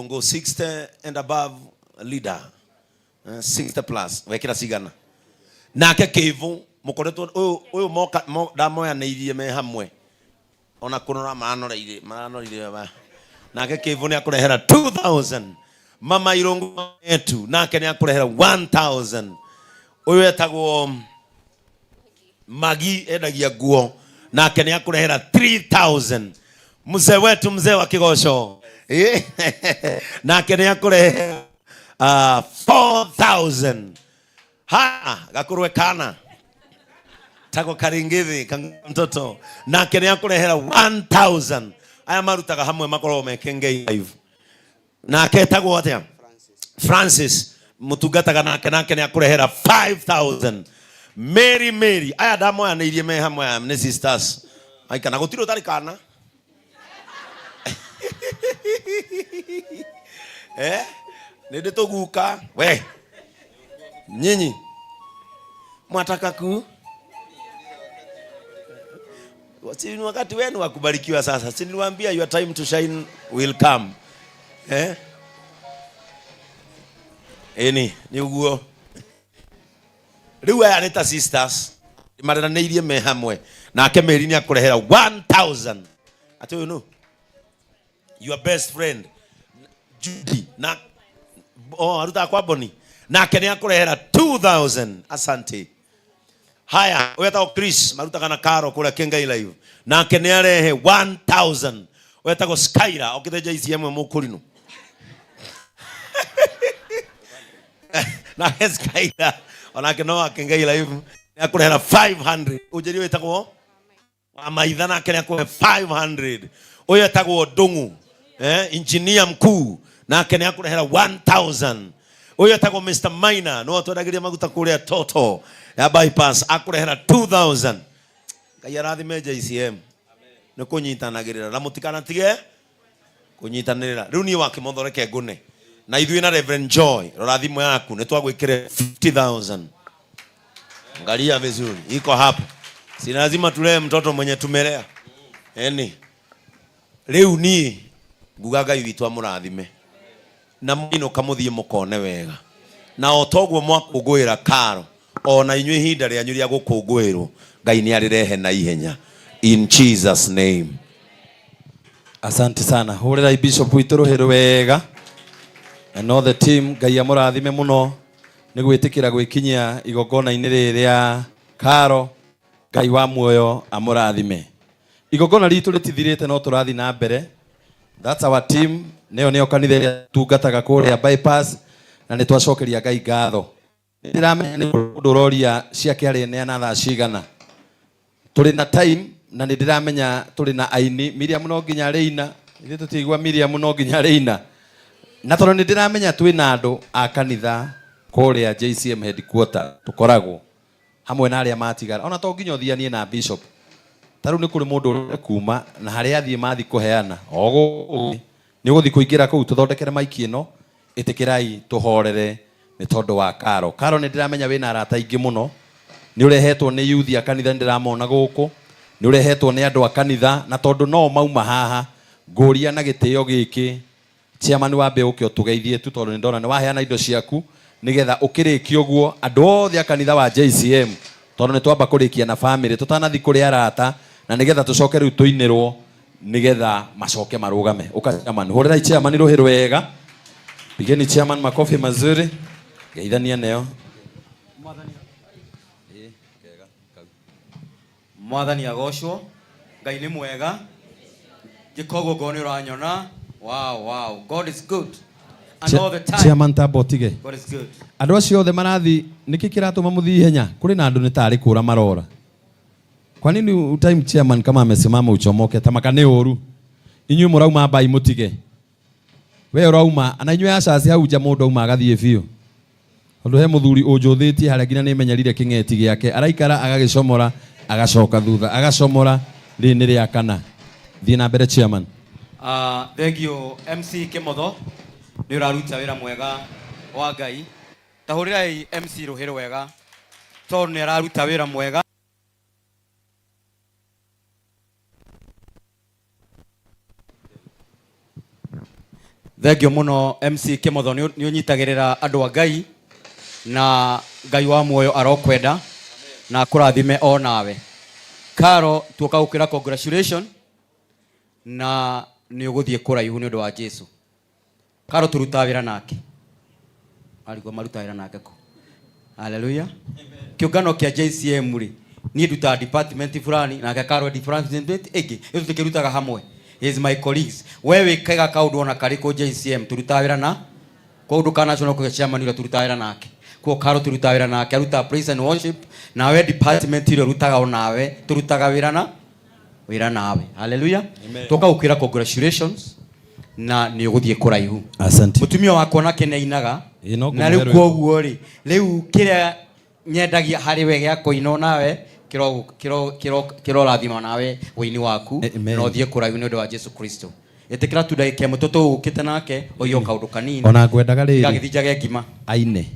Go 60 and above leader. 60 plus. Wekira sigana. Nake Kevo mukoretwo uyu moka damoya neirie me hamwe. Ona kunora manorire ba. Nake Kevo ni akurehera 2000. Mama Irongo etu nake ni akurehera 1000. Uyu etagwo Magi edagia guo nake ni akurehera 3000. Mzee wetu mzee wa Kigosho nake ni akurehera 4000. Gakurwe kana tako karingithi mtoto nake ni akurehera 1000. Aya marutaga hamwe makoro mekengei live nake tagwo atia Francis mutungataga nake ni akurehera 5000. Mary aya damo ya neirie me hamwe ne sisters aika na gutiro tari kana nende toguka we nyinyi mwataka ku si wakati wenu wa kubarikiwa sasa. Si niliwaambia your time to shine will come. Ni uguo. Riu aya nita sisters maraneirie me hamwe nake Meri ni akurehera 1000. Ati you know your best friend Judy na aruta kwa Boni nake ni akurehera 2000. Asante. Haya weta Chris maruta kana Karo kula Kengai live nake ni arehe 1000. Weta go Skyra okiteja ICM mukurino na Skyra onake no Kengai live ni akurehera 500. Ujeri weta go amaitha nake ni akurehera 500. Oyo etagwo Dongu engineer mkuu nake ni akurehera 1000. Oyo etagwo Mr Minor no atwendagiria maguta kuria Toto ya bypass akurehera 2000. Ngai arathime JCM ni kunyitanagirira na mutikana tige kunyitanirira. Riu ni wakimothoreke ngune na ithui na Reverend Joy rathimo yaku ni twagwikire 50000. Angalia vizuri iko hapa. Si lazima tulee mtoto mwenye tumelea. Riu ni ngugaga witu amurathime na mwino kamuthie mukone wega na otogwo mwakungwira Karo ona inywe hinda ria nyuria gukungwirwo Ngai ni arirehe na ihenya in Jesus name. Asante sana hurira Bishop wituruhiro wega and all the team. Ngai amurathime muno ni gwitikira gwikinyia igogona inire ria Karo. Ngai wa muoyo amurathime. Igogona ritu ritithirite no turathi na mbere. That's our team. Neo kanitha tungataga kuria bypass na ni twacokeria Ngai ngatho. Ndiramenya ni nduroria ciake ari neana thaa cigana. Turi na time na ni ndiramenya turi na aini Miriam no nginya reina. Ithe tutigwa Miriam no nginya reina. Na tondu ni ndiramenya twina andu a kanitha kuria JCM headquarter tukoragwo hamwe na aria matigara. Ona to nginya othianie na Bishop. Taru ni kuri mundu kuma na haria athie mathi kuheana ogo ni guthi kuingira kuu tuthondekere maiki ino itikirai tuhorere ni tondu wa Karo ni ndiramenya wina arata ingi muno ni urehetwo ni youth a kanitha ndiramona guku ni urehetwo ni andu a kanitha na tondu no mauma haha nguria na gitio giki chairman wa mbe uke utugeithie tu tondu ndona ni waheana indo ciaku nigetha ukiriki uguo andu othe a kanitha wa JCM tondu ni twamba kurikia na family tutanathi kuri arata na nigetha tucoke riu tuinirwo nigetha macoke marugame uka chairman hurira chairman ruhiro wega pigeni chairman makofi mazuri geithania neo mwathani agocwo Ngai ni mwega gikogo ngoni uranyona wow God is good and all the time. Chairman tabotige God is good. Andu acio othe marathi niki kiratuma muthii henya kuri na andu ni tari kura marora. Kwa nini time chairman kama amesimama uchomoke tamaka ni oru inywe murauma bai mutige we urauma ana inywe acaci hau nja mundu auma agathie biu undu he muthuri unjuthitie haria ngina ni menyarire kingeti giake araikara agagicomora agacoka thutha agacomora rini ria kana thie na mbere chairman. Thank you MC Kimotho ni uraruta wira mwega wa Ngai tahurirai MC Ruhiro wega tondu ni araruta wira mwega. Thengio muno MC Kimotho ni unyitagirira andu a Ngai na Ngai wa muoyo arokwenda na kurathime o nawe. Karo tuoka ukira congratulations na ni uguthie kuraihu ni undu wa Jesu. Karo turuta wira nake. Alikuwa maruta wira nake ko. Hallelujah. Kiungano kia JCM ri ni nduta department fulani na Karo department igi iyo tukirutaga hamwe. He is my colleagues. Wewe kaiga kaundu ona kariko JCM turuta wira na kaundu kana national chairman ira turuta wira nake. Kwa Karo turuta wira nake aruta praise and worship na we department ira rutaga onawe turutaga wira nawe. Hallelujah. Toka ukira congratulations na ni uguthie kuraihu. Asante. Mutumia wako nake neinaga na riu koguo ri riu kiria nyendagia hari we gya koino nawe kiro rathima nawe wini waku no thie kuraihu ni undu wa Jesu Kristo. Etekira tu ndaike mutoto ukite nake oyo kaundu kanini ona ngwendaga riri ngagithija ngima aine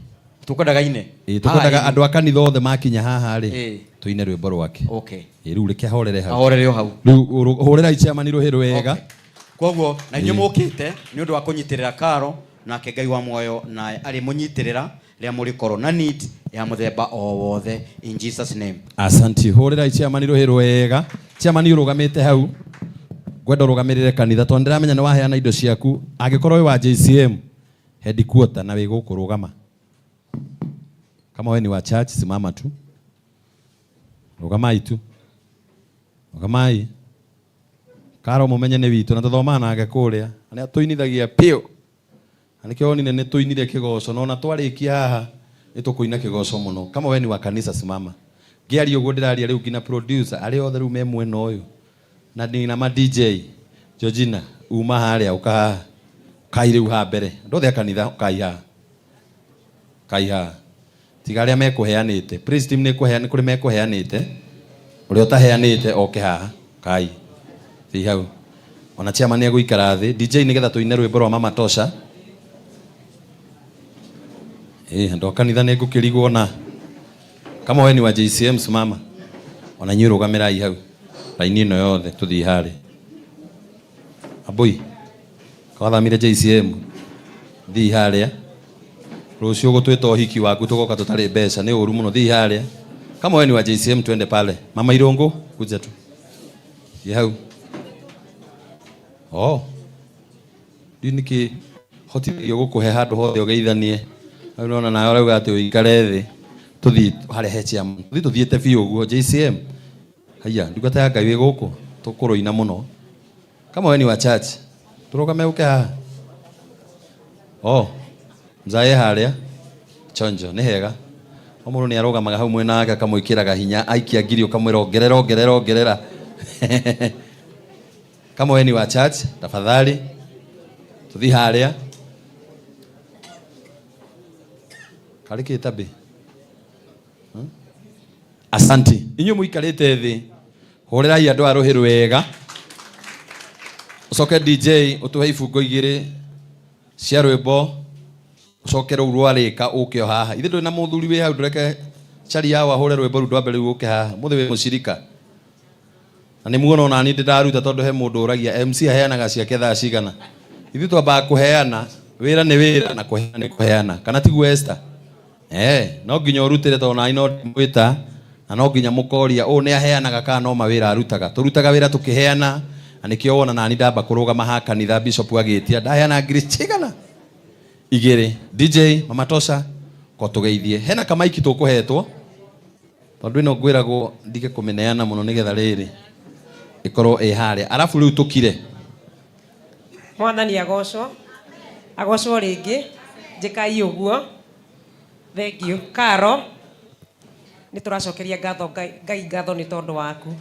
tukwendaga ine tukwendaga andu akanitha othe makinya haha ri tuine rwimbo rwake. Okay, riu reke ahorere hau ahorere hau riu horera ichema ni ruhiru wega. Koguo na inyu mukite ni undu wa kunyitirira Karo nake Ngai wa muoyo na ari munyitirira ria muri koro na need ya muthemba o wothe in Jesus name. Asante. Horera ichema ni ruhiru wega. Chema ni urugamite hau gwenda urugamirire kanitha to ndiramenya ni waheana indo ciaku angikorwo wi wa JCM headquarter na wi gukurugama. Kama wewe ni wa church simama tu. Rugamai tu. Rugamai. Karo mumenye ni witu na tuthoma nake kuria. Ani atuinithagia pio. Ani kio ni ne tuinire kigoco no na twarikia haha nitukuina kigoco muno. Kama wewe ni wa kanisa simama. Giari uguo ndiraria riu ngina producer ari othe ru me mwena uyu. Na ndina ma DJ Georgina uma haria uka kaire uha mbere. Ndothe kanitha kaiha. Kaiha. Tigaria mekuheanite. Praise team nikuheana kuri mekuheanite. Uri utaheanite oke haha. Kai. Thi hau. Ona chairman ni guikara thi. DJ nigetha tuine rwimbo rwa Mama Tosha. Ndo kanitha ni ngukirigwo na. Kama wewe ni wa JCM simama. Ona nyurugamira hau. Laini ino yothe tuthi hari. Abui. Kwathamire JCM. Thi haria. Rucio gutwita uhiki waku tugoka tutari mbeca ni uru muno thi haria. Kama wewe ni wa JCM twende pale. Mama Irongo kuja tu. Ye hau. Oh. Diniki hoti yo gukuhe handu hothe ugeithanie. Unaona na urauga ati uikare thi. Tuthi harehe chairman. Tuthiete biu uguo JCM. Haya, ndugata ya Ngai wi guku tukuruina muno. Kama wewe ni wa church, turugame uke ha. Oh. Nzaye haria. Chonjo ni hega. Omuru ni arugamaga hau mwena wake akamuikiraga hinya aikia ngiri ukamwira ongerera. Kama wewe ni wa church, tafadhali tuthi haria. Kariki tabi. Asante. Inyu muikarite thi. Horerai andu a ruhiru wega. Ucoke DJ utuhe ibungo igiri cia rwimbo. Ucoke ru rwarika uke o haha. Ithe ndwina muthuri wi hau ndureke chari yao ahore rwimbo ru ndwambe ru uke haha. Muthe wi mucirika. Na ni muono na ni ndaruta tondu he mundu uragia MC aheanaga ciake thaa cigana. Ithe twamba kuheana wira ni wira na kuheana ni kuheana. Kana tigu Esther. No nginya urutire to na ino mwita. Na no nginya mukoria o ni aheanaga kana no mawira arutaga turutaga wira tukiheana anikio wona nani ndamba kurugama ha kanitha bishop agitia ndaheana ngiri cigana igiri DJ Mama Tosha ko tugeithie hena kamaiki tukuhetwo tondu ino ngwiragwo ndige kumeneana muno nigetha riri ikorwo haria arafu riu tukire mwathani agocwo ringi njikai uguo. Thank you Karo. Ni turacokeria ngatho Ngai ngatho ni tondu waku.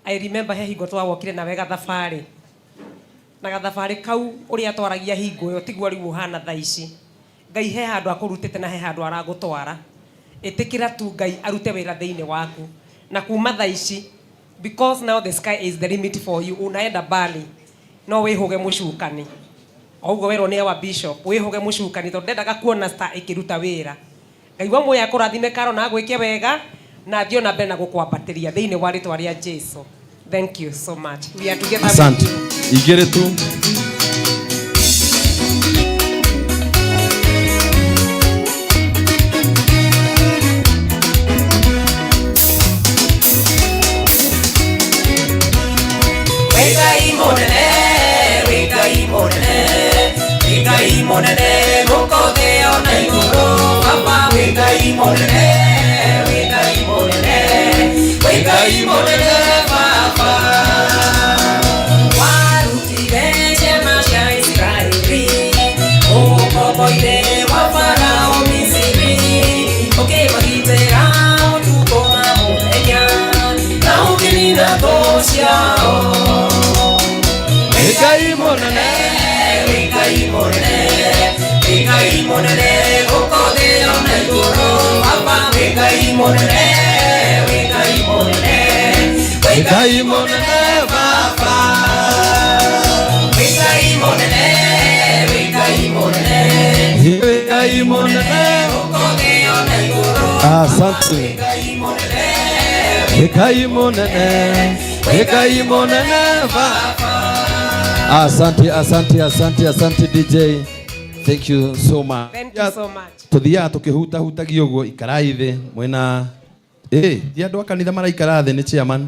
I remember he hingo twawokire na wega thabari. Na gathabari kau uria twaragia hingo yo tigwa riu hana thaici. Ngai he handu akurutite na he handu aragutwara. Etikira tu Ngai arute wira thiini waku. Na kuma thaici because now the sky is the limit for you. Unaenda bali. No wihuge mucukani. Oguo wero ni wa bishop wihuge mucukani tondu ndendaga kuona star ikiruta wira. Ngai wa moya kurathime Karo na gwikia wega na thio na mbere na gukwambatiria thiini wa ritwa ria Jesu. Thank you so much. We are together. Asante. Igere tu. monene gukotheo na iguru baba wi ngai monene wi ngai monene wi ngai monene baba warutire ciana cia Israeli ukomboire wa Farao Misiri ukibagitĩra ũtukũ na mũthenya na ũkĩnina thũ ciao wi ngai monene wi ngai monene wi ngai monene gukotheo na iguru baba wi ngai monene wi ngai monene wi ngai monene baba wi ngai monene wi ngai monene wi ngai monene gukotheo na iguru Asante. Ekai monene. Ekai monene baba. Asante DJ. Thank you so much. Thank you so much. Tuthia tukihutahutagia uguo ikarai thi mwena ti andu akanitha maraikara thi ni chairman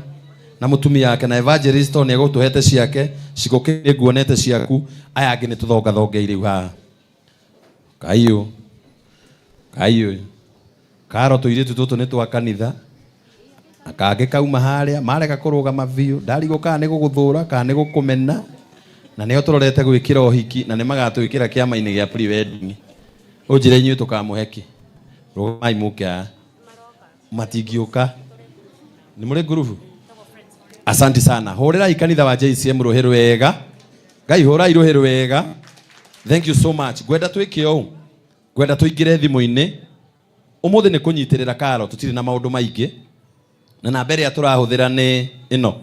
na mutumia yake na evangelist ne gutuhete ciake cigukire nguonete ciaku aya angi ni tuthonga thongeire ha kaiyo karo tuiritu tutu ni twa kanitha akange kauma haria mareka kurugama biu ndarigũka ni guguthura kana ni gukumena na nio turorete gwikira uhiki na ni magatwikira kiama-ini gia pre-wedding unjire inyu tukamuheki rugamai mukia matingiuka ni muri ngurubu. Asante sana, hurira ikanitha wa JCM ruhi rwega ngai hurai ruhi rwega. Thank you so much. Gwenda twike o gwenda tuingire thimu-ini umuthi ni kunyitirira karo tutiri na maundu maingi na namba iria turahuthira ni ino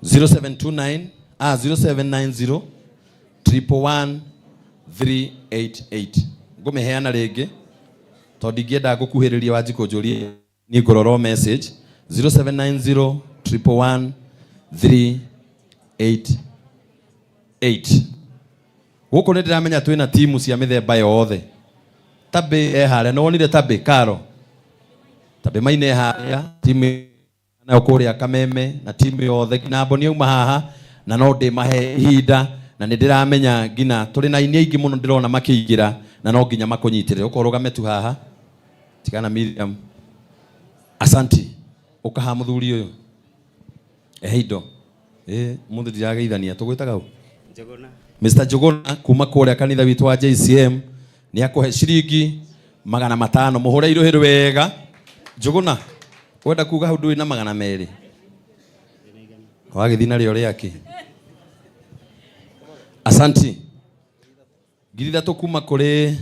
0790 111 388. Ngumiheana ringi tondu ingienda gukuhiriria wanjiku njurie ni ngororo message 0790 111 388. Guku ni ndiramenya twina timu cia mithemba yothe. Tabe haria no wonire tabe karo tabe maine haria timu na kuria kameme na timu yothe na mboni uma haha na no ndi mahe hinda na ni ndiramenya ngina turi na ini aingi muno ndirona makiingira na no nginya makunyitirire ukorugame tu haha tigana Miriam. Asante ukaha muthuri uyu hindo mundu ndirageithania tugwitaga u Njogona Mr. Njogona kuma kuria kanitha witu wa JCM ni akuhe ciringi 500 muhure iruhi rwega. Njogona wenda kuga hau ndui na 200 wagithii nario riaki. Asante ngiri thatu kuma kuri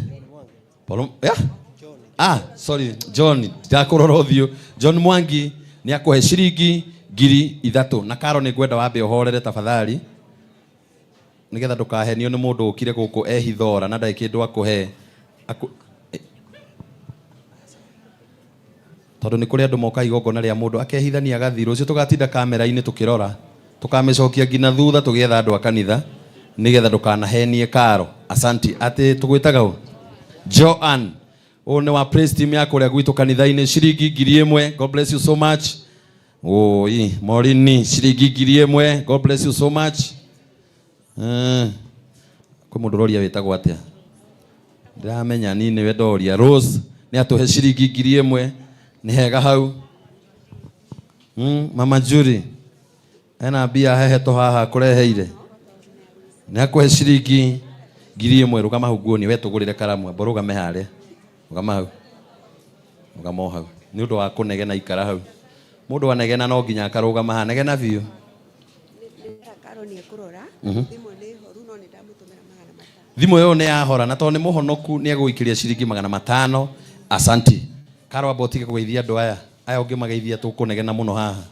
sorry John ndakurora uthio John Mwangi ni akuhe ciringi 3,000 na karo ni gwenda wambe uhorere tafadhali nigetha ndukahenio ni mundu ukire guku ehithora na ndai kindu akuhe tondu ni kuri andu moka igongona ria mundu akehithania agathiro ucio tugatinda kamera-ini tukirora tukamecokia ngina thutha tugietha andu a kanitha nigetha ndukanahenie karo. Asante ati tugwitaga u Joan one wa praise team ya kuria gwitu kanitha-ini ciringi 1,000. God bless you so much. Morini ciringi 1,000. God bless you so much. Kwa mundu roria witagwo atia ndiramenya nini we ndoria Rose ni atuhe ciringi 1,000 ni hega hau. Mama Juri ena bia heheto haha kureheire ni akuhe ciringi 1,000. Rugama hau nguoni we tugurire karamu borugame haria rugama hau rugama hau ni undu wa kunegena ikara hau mundu anegena no nginya akarugama ha negena biu karo ni kurora thimu yo ni yahora na tondu ni muhonoku ni eguikiria ciringi 500. Asante karo abotige kugeithia andu aya ungi mageithia tukunegena muno haha.